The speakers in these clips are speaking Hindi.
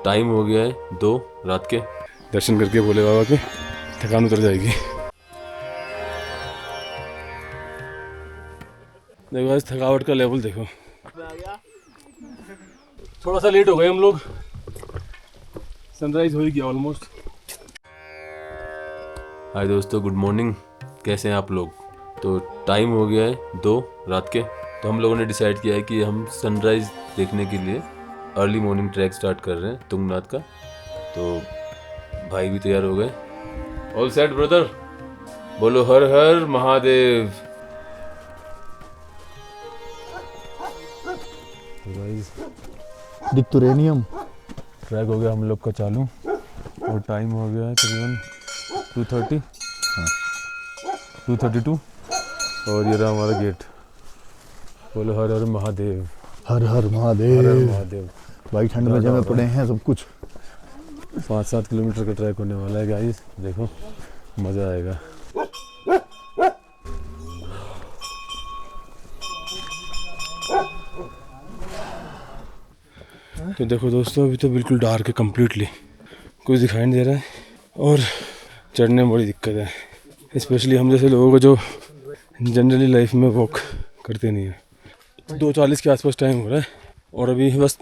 टाइम हो गया है 2 रात के। दर्शन करके भोले बाबा के थकान उतर जाएगी। देखो आज थकावट का लेवल देखो। थोड़ा सा लेट हो गए हम लोग, सनराइज हो ही गया ऑलमोस्ट। हाय दोस्तों, गुड मॉर्निंग। कैसे हैं आप लोग? तो टाइम हो गया है 2 रात के। तो हम लोगों ने डिसाइड किया है कि हम सनराइज देखने के लिए अर्ली मॉर्निंग ट्रैक स्टार्ट कर रहे हैं तुंगनाथ का। तो भाई भी तैयार हो गए। ऑल सेट ब्रदर, बोलो हर हर महादेव। डिक्टोरेनियम ट्रैक हो गया हम लोग का चालू और टाइम हो गया है तकरीबन 2:30, 2:32 और ये रहा हमारा गेट। बोलो हर हर महादेव। हर हर महादेव। हर हर महादेव। भाई ठंड में जमे पड़े हैं सब कुछ। 5-7 किलोमीटर का ट्रैक होने वाला है गाइस, देखो मज़ा आएगा। तो देखो दोस्तों, अभी तो बिल्कुल डार्क है कम्प्लीटली, कुछ दिखाई नहीं दे रहा है और चढ़ने में बड़ी दिक्कत है, स्पेशली हम जैसे लोगों को जो जनरली लाइफ में वॉक करते नहीं है। 2:40 के आसपास टाइम हो रहा है और अभी बस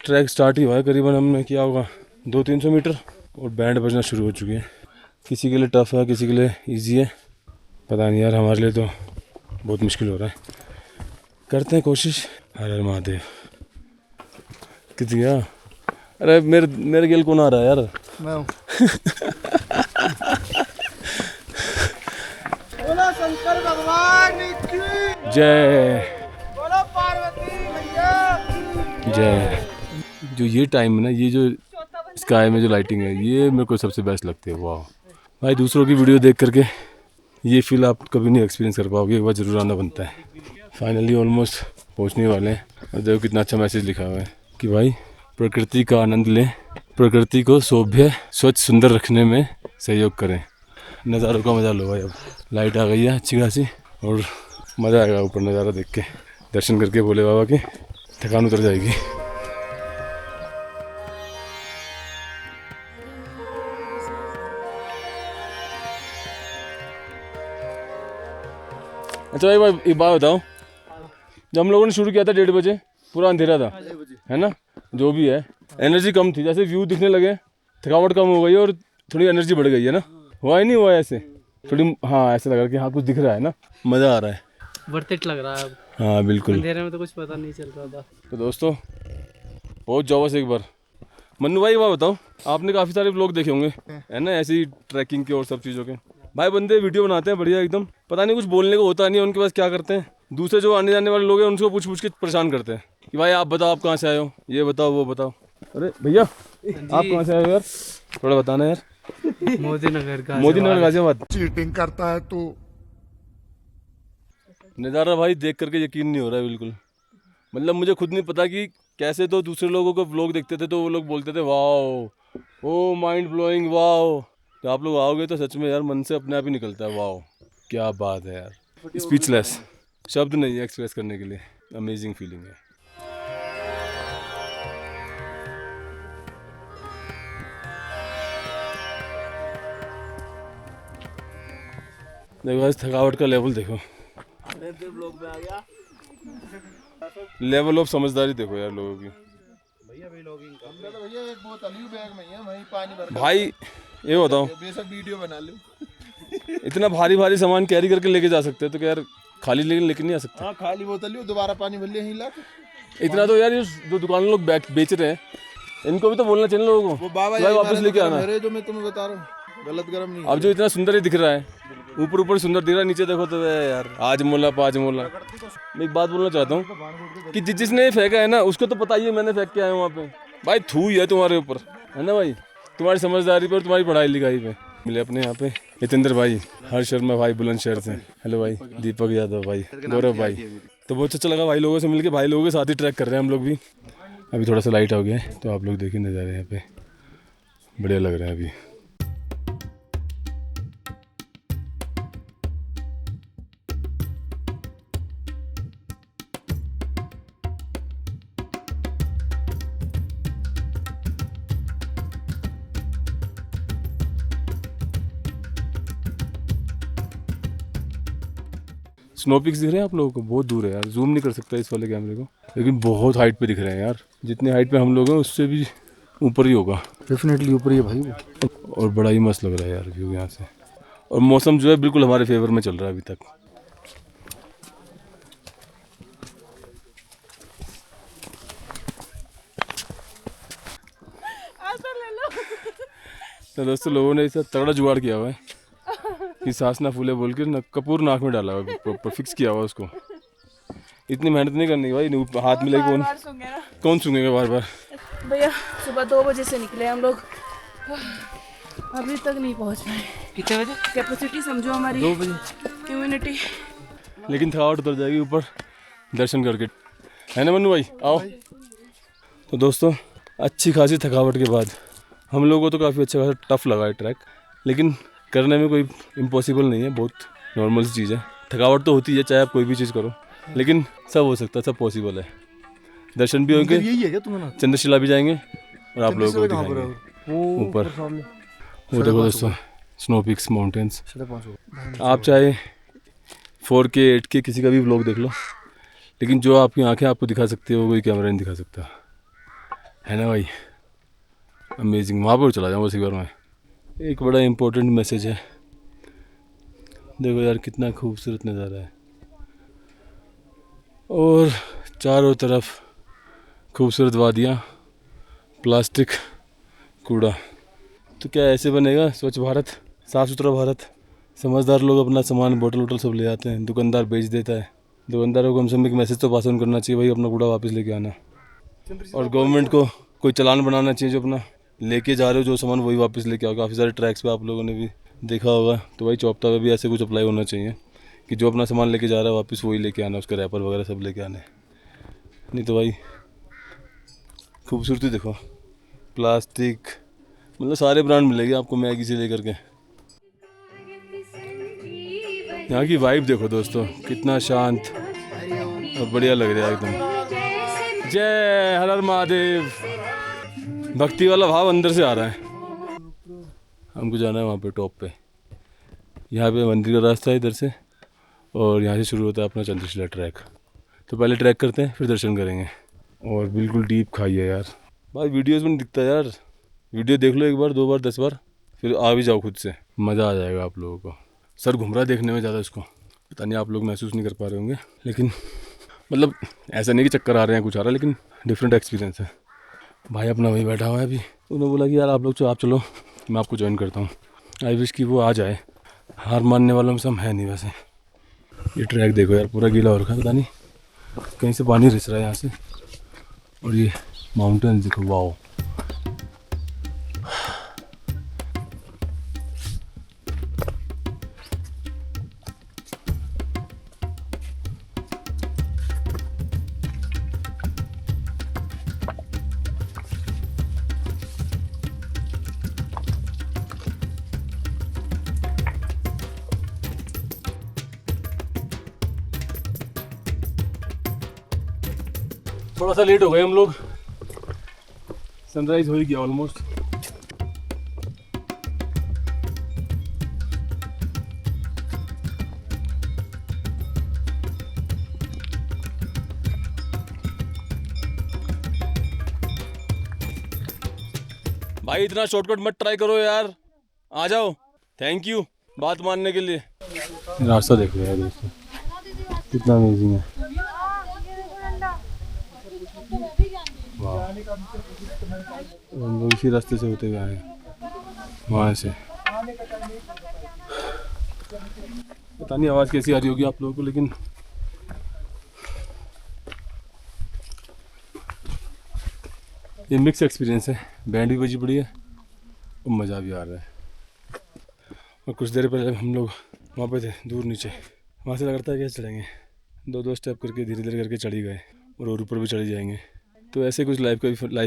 ट्रैक स्टार्ट ही हुआ है। करीबन हमने किया होगा 200-300 मीटर और बैंड बजना शुरू हो चुकी है। किसी के लिए टफ़ है, किसी के लिए ईजी है, पता नहीं यार। हमारे लिए तो बहुत मुश्किल हो रहा है, करते हैं कोशिश। हर हर महादेव। कितनी गया? अरे मेरे गेल कौन आ रहा है यार? मैं बोलो शंकर भगवान की जय। बोलो पार्वती मैया की जय। जो ये टाइम है ना, ये जो स्काई में जो लाइटिंग है, ये मेरे को सबसे बेस्ट लगती है। वाह भाई, दूसरों की वीडियो देख करके ये फील आप कभी नहीं एक्सपीरियंस कर पाओगे, एक बार जरूर आना बनता है। फाइनली ऑलमोस्ट पहुंचने वाले हैं और देखो कितना अच्छा मैसेज लिखा हुआ है कि भाई प्रकृति का आनंद लें, प्रकृति को सौभ्य स्वच्छ सुंदर रखने में सहयोग करें। नज़ारों का मजा लो भाई। अब लाइट आ गई है अच्छी खासी और मज़ा आएगा ऊपर नज़ारा देख के। दर्शन करके भोले बाबा के थकान उतर जाएगी। अच्छा भाई, एक बात बताओ, जब हम लोगों ने शुरू किया था 1:30 बजे, पूरा अंधेरा था है ना? जो भी है, एनर्जी कम थी, जैसे व्यू दिखने लगे थकावट कम हो गई और थोड़ी एनर्जी बढ़ गई है ना? हुआ ही नहीं हुआ ऐसे थोड़ी? हाँ, ऐसा लग रहा है कि हाँ कुछ दिख रहा है ना, मज़ा आ रहा है, वर्थ इट लग रहा है अब। हाँ बिल्कुल। अंधेरे में तो कुछ पता नहीं चल रहा था। तो दोस्तों पहुँच जाओ बस एक बार। मन्नू भाई बात बताओ, आपने काफ़ी सारे व्लॉग देखे होंगे है ना, ऐसी ट्रैकिंग के और सब चीज़ों के। भाई बंदे वीडियो बनाते हैं बढ़िया एकदम, पता नहीं कुछ बोलने को होता नहीं है उनके पास, क्या करते हैं दूसरे जो आने जाने वाले लोग हैं उनको पूछ पूछ के परेशान करते हैं कि भाई आप बताओ, आप कहाँ से आए हो, ये बताओ वो बताओ। अरे भैया आप कहाँ से आए हो यार, थोड़ा बताना यार। मोदी नगर का मोदी नगर गाजियाबाद। चीटिंग करता है तू। नज़ारा भाई देख करके यकीन नहीं हो रहा है बिल्कुल। मतलब मुझे खुद नहीं पता कि कैसे तो दूसरे लोगों को व्लॉग देखते थे तो वो लोग बोलते थे वाओ, ओ माइंड ब्लोइंग, वाओ। तो आप लोग आओगे तो सच में यार मन से अपने आप ही निकलता है वाओ, क्या बात है यार। स्पीचलेस, शब्द नहीं है एक्सप्रेस करने के लिए, अमेजिंग फीलिंग है। देखो आज थकावट का लेवल देखो, लेवल ऑफ समझदारी देखो यार लोगों की। भैया एक बोतल ही बैग में है, वहीं पानी भर भाई ये बताओ, बेशक वीडियो बना लो। इतना भारी भारी सामान कैरी करके लेके जा सकते हैं तो क्या यार खाली लेके नहीं आ सकते? हाँ खाली बोतल ही, दोबारा पानी भर लिया ही ला के। इतना तो यार ये जो दुकान लोग बेच रहे हैं इनको भी तो बोलना चाहिए लोगों को, वो बाबा भाई वापस लेके आना। मेरे जो मैं तुम्हें बता रहा हूँ गलत गरम नहीं। अब जो इतना सुंदर ही दिख रहा है, ऊपर सुंदर दिख रहा है, नीचे देखो तो यार आज मोला पाँच मोला। मैं एक बात बोलना चाहता हूँ कि जिसने ये फेंका है ना उसको तो पता ही है मैंने फेंक के आया हूँ वहाँ पे। भाई थू ही है तुम्हारे ऊपर, है ना भाई, तुम्हारी समझदारी पे और तुम्हारी पढ़ाई लिखाई पे। मिले अपने यहाँ पे हितेंद्र भाई, हर्ष शर्मा भाई बुलंदशहर से, हेलो भाई, दीपक यादव भाई, गौरव भाई। तो बहुत अच्छा लगा भाई लोगों से मिलके, भाई लोगों के साथ ही ट्रैक कर रहे हैं हम लोग भी। अभी थोड़ा सा लाइट हो गया है तो आप लोग देखिए नज़ारे यहाँ पे बढ़िया लग रहा है अभी। स्नो पिक्स दिख रहे हैं आप लोगों को, बहुत दूर है यार, जूम नहीं कर सकता इस वाले कैमरे को, लेकिन बहुत हाइट पे दिख रहे हैं यार। जितनी हाइट पे हम लोग हैं उससे भी ऊपर ही होगा, डेफिनेटली ऊपर ही है भाई वो। और बड़ा ही मस्त लग रहा है यार व्यू यहाँ से, और मौसम जो है बिल्कुल हमारे फेवर में चल रहा है अभी तक। तो दोस्तों लोगों ने इसे तगड़ा जुगाड़ किया हुआ है कि सांस ना फूले बोल के कपूर नाक में डाला हुआ है, प्रॉपर फिक्स किया हुआ उसको। इतनी मेहनत नहीं करनी भाई, हाथ में लगी कौन सूंघेगा बार बार। भैया सुबह 2 बजे से निकले हम लोग, अभी तक नहीं पहुंच पाए। कितने बजे? कैपेसिटी समझो हमारी 2 बजे। इम्यूनिटी। लेकिन थकावट उतर जाएगी ऊपर दर्शन करके, है ना मन्नू भाई? आओ। तो दोस्तों अच्छी खासी थकावट के बाद हम लोगों को तो काफ़ी अच्छा खासा टफ लगा है ट्रैक, लेकिन करने में कोई इम्पॉसिबल नहीं है, बहुत नॉर्मल सी चीज़ है। थकावट तो होती है चाहे आप कोई भी चीज़ करो, लेकिन सब हो सकता है, सब पॉसिबल है। दर्शन भी होंगे, यही है क्या तुम्हें? चंद्रशिला भी जाएंगे और आप लोगों को दिखाएंगे ऊपर। वो देखो दोस्तों स्नो पिक्स माउंटेन्स। आप चाहे 4K 8K किसी का भी व्लॉग देख लो, लेकिन जो आपकी आंखें आपको दिखा सकती है वो कोई कैमरा नहीं दिखा सकता, है ना भाई? अमेजिंग। वहाँ पर चला जाऊँ उसी बार में। एक बड़ा इम्पोर्टेंट मैसेज है, देखो यार कितना खूबसूरत नज़ारा है, और चारों तरफ खूबसूरत वादियाँ, प्लास्टिक कूड़ा। तो क्या ऐसे बनेगा स्वच्छ भारत, साफ़ सुथरा भारत? समझदार लोग अपना सामान बोतल वोटल सब ले आते हैं, दुकानदार बेच देता है। दुकानदारों को कम से कम एक मैसेज तो पास ऑन करना चाहिए भाई, अपना कूड़ा वापस लेके आना। और गवर्नमेंट को कोई चालान बनाना चाहिए, जो अपना लेके जा रहे हो जो सामान वही वापस लेके आओ। काफ़ी सारे ट्रैक्स पे आप लोगों ने भी देखा होगा, तो भाई चौपता पे भी ऐसे कुछ अप्लाई होना चाहिए कि जो अपना सामान लेके जा रहा है वापस वही लेके आना, उसके रैपर वगैरह सब लेके आने। नहीं तो भाई खूबसूरती देखो, प्लास्टिक मतलब सारे ब्रांड मिलेंगे आपको, मैगी से लेकर के। यहाँ की वाइब देखो दोस्तों, कितना शांत और बढ़िया लग रहा है एकदम। जय हर हर महादेव। भक्ति वाला भाव अंदर से आ रहा है। हमको जाना है वहाँ पे टॉप पे, यहाँ पे मंदिर का रास्ता है इधर से, और यहाँ से शुरू होता है अपना चंद्रशिला ट्रैक। तो पहले ट्रैक करते हैं फिर दर्शन करेंगे। और बिल्कुल डीप खाई है यार भाई, वीडियोज़ में नहीं दिखता यार, वीडियो देख लो 1 बार 2 बार 10 बार, फिर आ भी जाओ खुद से, मज़ा आ जाएगा आप लोगों को। सर घूम रहा है देखने में ज़्यादा, इसको पता नहीं आप लोग महसूस नहीं कर पा रहे होंगे, लेकिन मतलब ऐसा नहीं कि चक्कर आ रहे हैं कुछ आ रहा है, लेकिन डिफरेंट एक्सपीरियंस है। भाई अपना वही बैठा हुआ है अभी, उन्होंने बोला कि यार आप लोग आप चलो मैं आपको ज्वाइन करता हूँ। आई विश कि वो आ जाए, हार मानने वालों में से हम है नहीं वैसे। ये ट्रैक देखो यार पूरा गीला हो रखा है, पता नहीं कहीं से पानी रिस रहा है यहाँ से। और ये माउंटेन देखो, वाओ। थोड़ा सा लेट हो गए हम लोग, सनराइज हो ही गया ऑलमोस्ट। भाई इतना शॉर्टकट मत ट्राई करो यार, आ जाओ। थैंक यू बात मानने के लिए। रास्ता देख रहे हैं दोस्तों, कितना अमेजिंग है। हम लोग इसी रास्ते से होते हुए आए वहाँ से। पता नहीं आवाज़ कैसी आ रही होगी आप लोगों को, लेकिन ये मिक्स एक्सपीरियंस है। बैंड भी बजी पड़ी है और मज़ा भी आ रहा है। और कुछ देर पहले हम लोग वहाँ पे थे दूर नीचे, वहाँ से लगता है कैसे चढ़ेंगे, 2-2 स्टेप करके धीरे धीरे करके चढ़ी गए, और ऊपर भी चढ़े जाएंगे। तो ऐसे कुछ लाइफ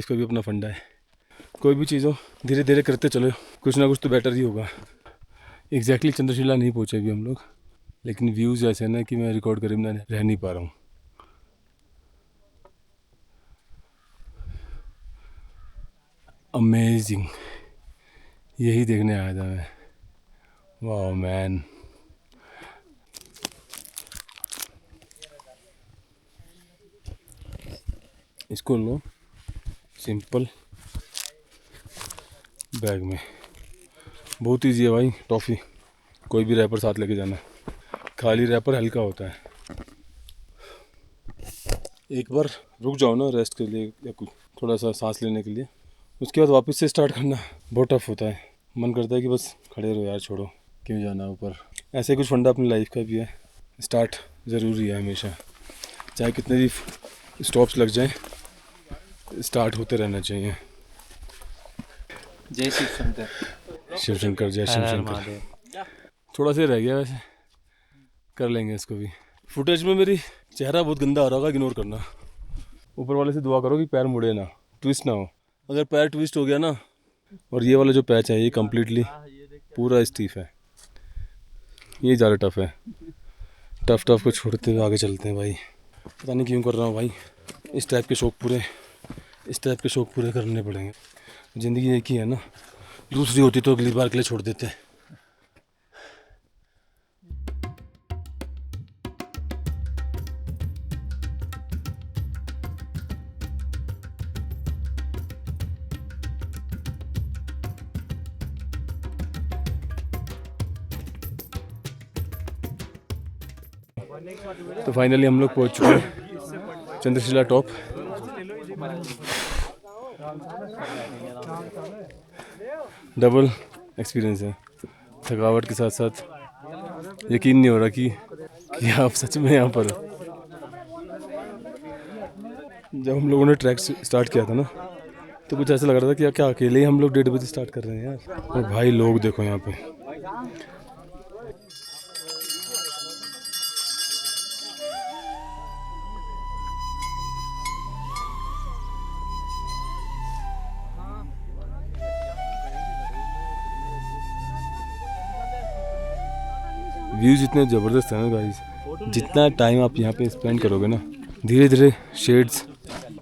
का भी अपना फंडा है। कोई भी चीज़ हो धीरे धीरे करते चलो, कुछ ना कुछ तो बेटर ही होगा। एग्जैक्टली चंद्रशिला नहीं पहुँचे अभी हम लोग, लेकिन व्यूज़ ऐसे ना कि मैं रिकॉर्ड करे बिना रह नहीं पा रहा हूँ। अमेजिंग, यही देखने आया था मैं। वाह मैन। इसको लो सिंपल बैग में, बहुत ईजी है भाई। टॉफ़ी कोई भी रैपर साथ लेके जाना, खाली रैपर हल्का होता है। एक बार रुक जाओ ना रेस्ट के लिए या कुछ थोड़ा सा सांस लेने के लिए, उसके बाद वापस से स्टार्ट करना बहुत टफ होता है। मन करता है कि बस खड़े रहो यार, छोड़ो क्यों जाना ऊपर। ऐसे कुछ फंडा अपनी लाइफ का भी है, स्टार्ट ज़रूरी है हमेशा, चाहे कितने भी स्टॉप्स लग जाएं, स्टार्ट होते रहना चाहिए। जय शिव शंकर। शिव शंकर, जय शिव शंकर। थोड़ा सा रह गया वैसे, कर लेंगे इसको भी। फुटेज में मेरी चेहरा बहुत गंदा आ रहा होगा, इग्नोर करना। ऊपर वाले से दुआ करो कि पैर मुड़े ना, ट्विस्ट ना हो। अगर पैर ट्विस्ट हो गया ना, और ये वाला जो पैच है ये कम्प्लीटली पूरा स्टीफ है, ये ज़्यादा टफ है। टफ को छोड़ते हुए आगे चलते हैं भाई। पता नहीं क्यों कर रहा हूँ भाई, इस टाइप के शौक पूरे करने पड़ेंगे। ज़िंदगी एक ही है ना, दूसरी होती तो अगली बार के लिए छोड़ देते। तो फाइनली हम लोग पहुंच चुके हैं चंद्रशिला टॉप। डबल एक्सपीरियंस है, थकावट के साथ साथ यकीन नहीं हो रहा कि आप सच में यहाँ पर। जब हम लोगों ने ट्रैक स्टार्ट किया था ना, तो कुछ ऐसा लग रहा था कि क्या अकेले ही हम लोग 1:30 बजे स्टार्ट कर रहे हैं यार। और भाई लोग देखो यहाँ पे, व्यूज़ इतने ज़बरदस्त हैं ना गाइस। जितना टाइम आप यहाँ पे स्पेंड करोगे ना, धीरे धीरे शेड्स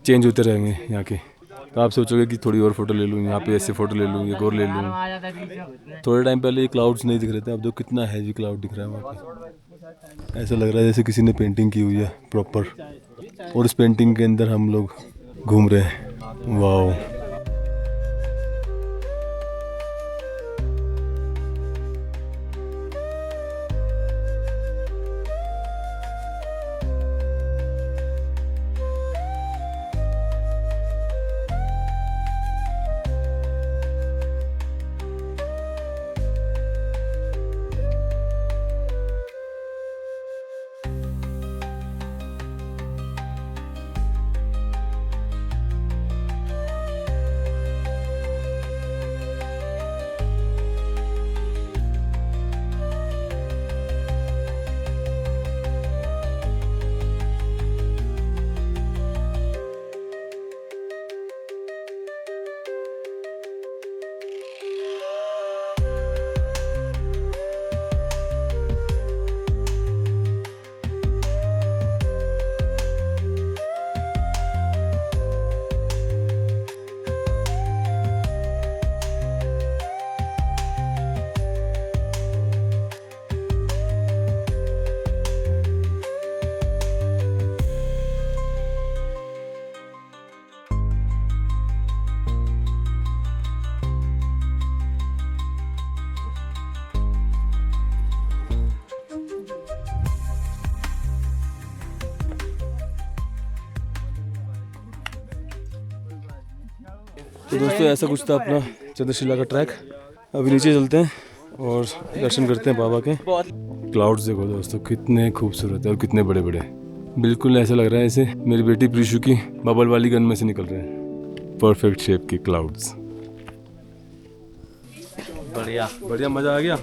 चेंज होते रहेंगे यहाँ के। तो आप सोचोगे कि थोड़ी और फ़ोटो ले लूँ, यहाँ पे ऐसे फ़ोटो ले लूँ, एक और ले लूँ। थोड़े टाइम पहले ये क्लाउड्स नहीं दिख रहे थे, अब तो कितना हैवी क्लाउड दिख रहा है वहाँ पे। ऐसा लग रहा है जैसे किसी ने पेंटिंग की हुई है प्रॉपर, और इस पेंटिंग के अंदर हम लोग घूम रहे हैं। वाह, तो दोस्तों ऐसा कुछ था अपना चंद्रशिला का ट्रैक। अभी नीचे चलते हैं और दर्शन करते हैं बाबा के। क्लाउड्स देखो दोस्तों, कितने खूबसूरत है और कितने बड़े बड़े। बिल्कुल ऐसा लग रहा है जैसे मेरी बेटी प्रीशु की बबल वाली गन में से निकल रहे हैं। परफेक्ट शेप की क्लाउड्स। बढ़िया बढ़िया, मज़ा आ गया।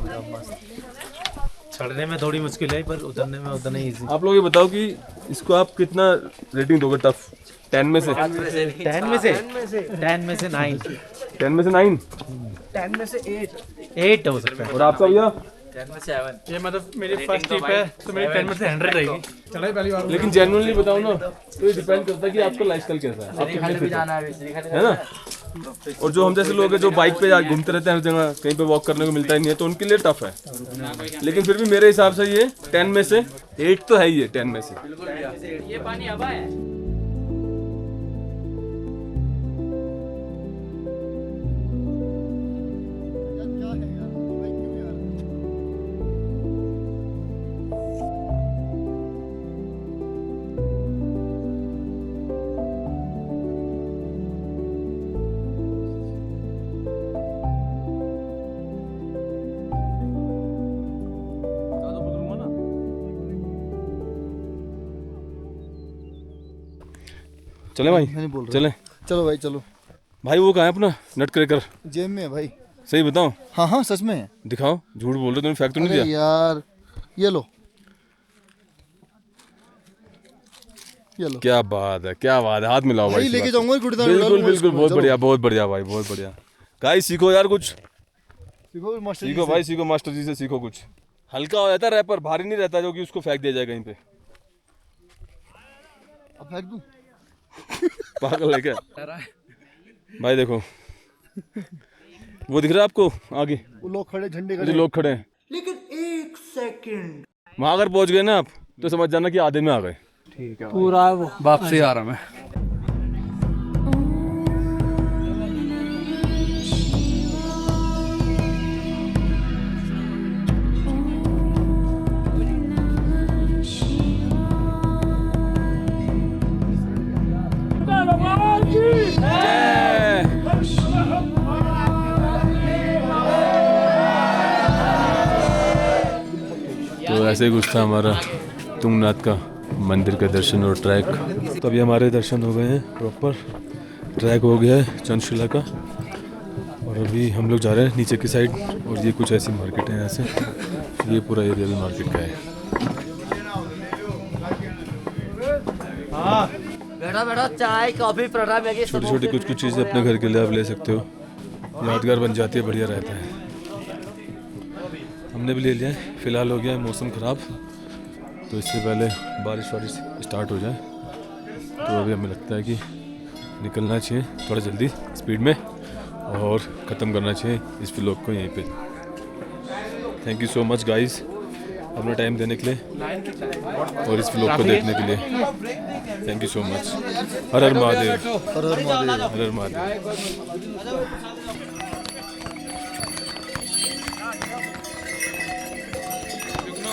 चढ़ने में थोड़ी मुश्किल है, पर उतरने में उतना ही इजी। आप लोग ये बताओ कि इसको आप कितना रेटिंग दोगे? टफ 10 में से? 10 में से 9। 10 में से 9? 10 में से 8 हो सकता है। और आपका भैया? 10 में से 7। ये मतलब मेरी फर्स्ट ट्रिप है, तो मेरी 10 में से 100 रहेगी। चला पहली बार। लेकिन जेन्युइनली बताओ ना, तो ये डिपेंड करता है कि आपका लाइफस्टाइल कैसा है, आप कितने fit हो, है ना। और जो हम जैसे लोग हैं जो बाइक पे घूमते रहते हैं हर जगह, कहीं पे वॉक करने को मिलता ही नहीं है, तो उनके लिए टफ है। लेकिन फिर भी मेरे हिसाब से ये 10 में से 8 तो है ही है, 10 में से। ये पानी हवा है। चले भाई, नहीं बोल रहा। चले चलो भाई चलो। भाई। वो कहाँ है अपना नट क्रैकर? जेब में है भाई। सही बताओ, हाँ हाँ सच में है। दिखाओ, झूठ बोल रहे, तुमने फेंक तो नहीं अरे दिया? यार ये लो, ये लो। क्या बात है, क्या बात है, हाथ मिलाओ भाई। भाई लेके जाऊंगा गुड़दान। बिल्कुल बिल्कुल, बहुत बढ़िया, बहुत बढ़िया भाई, बहुत बढ़िया। गाइस सीखो यार कुछ, सीखो मास्टर जी सीखो से। भाई, सीखो मास्टर जी से सीखो कुछ। हल्का हो जाता है रैपर, भारी नहीं रहता जो कि उसको फेंक दिया जाए कहीं पे। अब फेंक दूं? पागल है क्या भाई? देखो वो दिख रहा है आपको आगे, वो लोग खड़े, झंडे जो खड़े। लोग खड़े हैं, लेकिन एक सेकंड, वहां अगर पहुंच गए ना आप तो समझ जाना कि आधे में आ गए। पूरा वो वापसी आ रहा मैं। तो ऐसे ही कुछ था हमारा तुंगनाथ का मंदिर का दर्शन और ट्रैक। तो अभी हमारे दर्शन हो गए हैं प्रॉपर, ट्रैक हो गया है चंद्रशिला का, और अभी हम लोग जा रहे हैं नीचे की साइड। और ये कुछ ऐसी मार्केट है, यहाँ से ये पूरा एरिया भी मार्केट का है। बैठो बैठो, चाय कॉफी पराठा मैगी छोटी छोटी कुछ कुछ चीज़ें अपने घर के लिए आप ले सकते हो, यादगार बन जाती है, बढ़िया रहता है। हमने भी ले लिया है। फ़िलहाल हो गया है मौसम ख़राब, तो इससे पहले बारिश वारिश स्टार्ट हो जाए तो अभी हमें लगता है कि निकलना चाहिए थोड़ा जल्दी स्पीड में, और ख़त्म करना चाहिए इस व्लॉग को यहीं पे। Thank you so much guys अपना टाइम देने के लिए और इस व्लॉग को देखने के लिए। Thank you so much. Her her Mahadev, her her Mahadev. Her her Mahadev.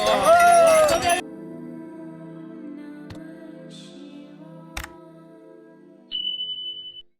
Oh!